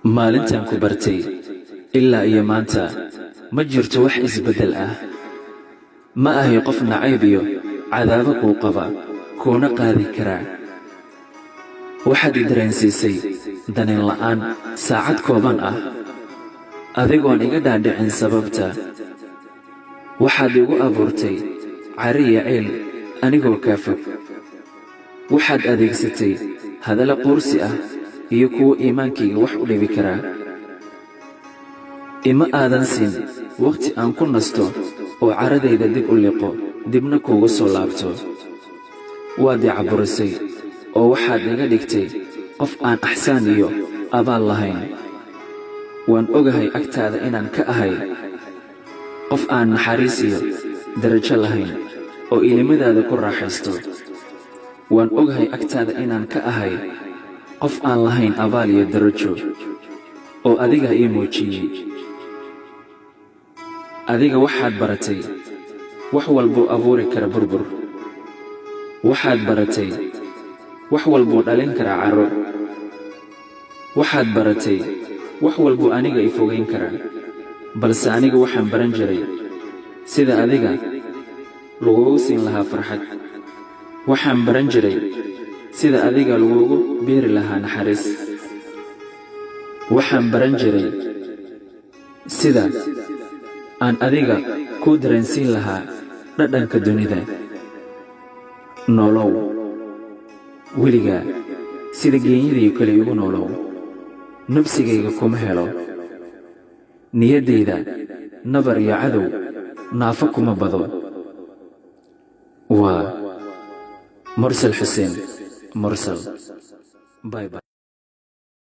maalintaan ku bartay ilaa iyo maanta ma jirto wax isbeddel ah. Ma ahay qof nacayb iyo cadaabo kuu qaba kuuna qaadi karaa. waxaad i dareensiisay danin la'aan saacad kooban ah adigoon iga dhaadhicin sababta. waxaad igu abuurtay cari iyo ceel anigoo kaa fog. waxaad adeegsatay hadalla quursi ah iyo kuwo iimaankayga wax u dhibi karaa. ima aadan siin wakhti aan ku nasto oo caradayda dib u liqo dibna kuugu soo laabto. waad i caburisay oo waxaad iga dhigtay qof aan axsaan iyo abaal lahayn. waan ogahay agtaada inaan ka ahay qof aan naxariis iyo darajo lahayn oo ilimadaada ku raaxaysto. waan ogahay agtaada inaan ka ahay qof aan lahayn abaal iyo darajo oo adiga ii muujiyey. adiga waxaad baratay wax walbuu abuuri kara burbur. waxaad baratay wax walbuu dhalin karaa carro. waxaad baratay wax walbuu aniga i fogayn karaa. balse aniga waxaan baran jiray sida adiga lagugu siin lahaa farxad. waxaan baran jiray sida adiga lagugu beeri lahaa naxariis. waxaan baran jiray sida aan adiga kuu dareensiin lahaa dhadhanka dunida. noolow weligaa sida geenyadii kale igu noolow. nafsigayga kuma helo. niyaddayda nabar iyo cadow naafo kuma bado. waa mursal xuseen mursal.